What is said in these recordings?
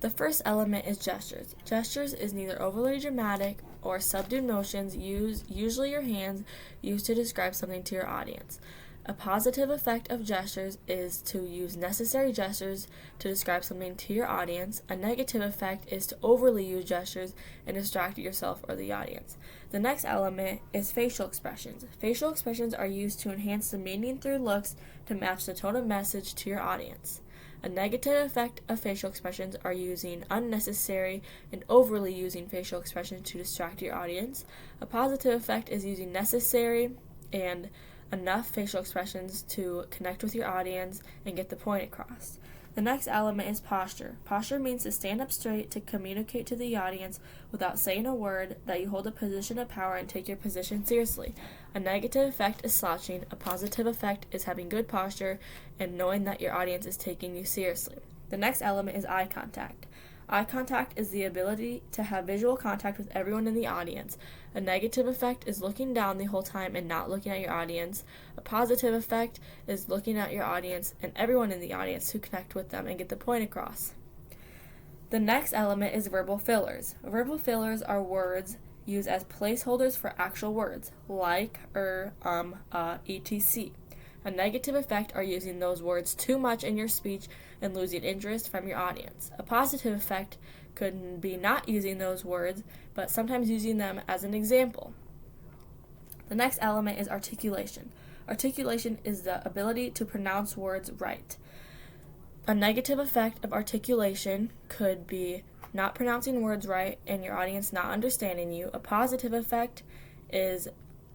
The first element is gestures. Gestures is neither overly dramatic or subdued motions, usually your hands, used to describe something to your audience. A positive effect of gestures is to use necessary gestures to describe something to your audience. A negative effect is to overly use gestures and distract yourself or the audience. The next element is facial expressions. Facial expressions are used to enhance the meaning through looks to match the tone of message to your audience. A negative effect of facial expressions are using unnecessary and overly using facial expressions to distract your audience. A positive effect is using necessary and enough facial expressions to connect with your audience and get the point across. The next element is posture. Posture means to stand up straight to communicate to the audience without saying a word, that you hold a position of power and take your position seriously. A negative effect is slouching. A positive effect is having good posture and knowing that your audience is taking you seriously. The next element is eye contact. Eye contact is the ability to have visual contact with everyone in the audience. A negative effect is looking down the whole time and not looking at your audience. A positive effect is looking at your audience and everyone in the audience to connect with them and get the point across. The next element is verbal fillers. Verbal fillers are words used as placeholders for actual words, like, etc. A negative effect are using those words too much in your speech and losing interest from your audience. A positive effect could be not using those words, but sometimes using them as an example. The next element is articulation. Articulation is the ability to pronounce words right. A negative effect of articulation could be not pronouncing words right and your audience not understanding you. A positive effect is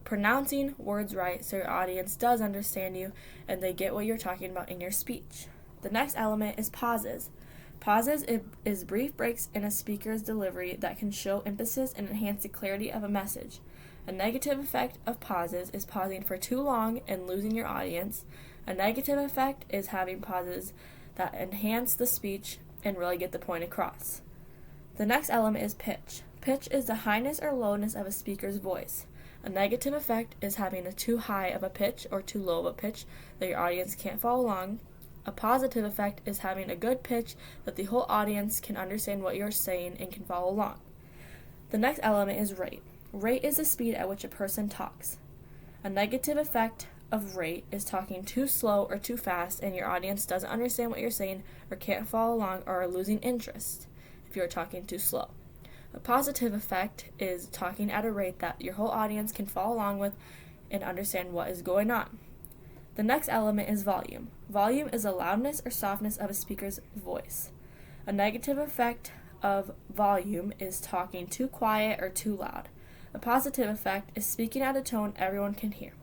pronouncing words right so your audience does understand you and they get what you're talking about in your speech. The next element is pauses. Pauses is brief breaks in a speaker's delivery that can show emphasis and enhance the clarity of a message. A negative effect of pauses is pausing for too long and losing your audience. A negative effect is having pauses that enhance the speech and really get the point across. The next element is pitch. Pitch is the highness or lowness of a speaker's voice. A negative effect is having a too high of a pitch or too low of a pitch that your audience can't follow along. A positive effect is having a good pitch that the whole audience can understand what you're saying and can follow along. The next element is rate. Rate is the speed at which a person talks. A negative effect of rate is talking too slow or too fast and your audience doesn't understand what you're saying or can't follow along or are losing interest if you're talking too slow. A positive effect is talking at a rate that your whole audience can follow along with and understand what is going on. The next element is volume. Volume is the loudness or softness of a speaker's voice. A negative effect of volume is talking too quiet or too loud. A positive effect is speaking at a tone everyone can hear.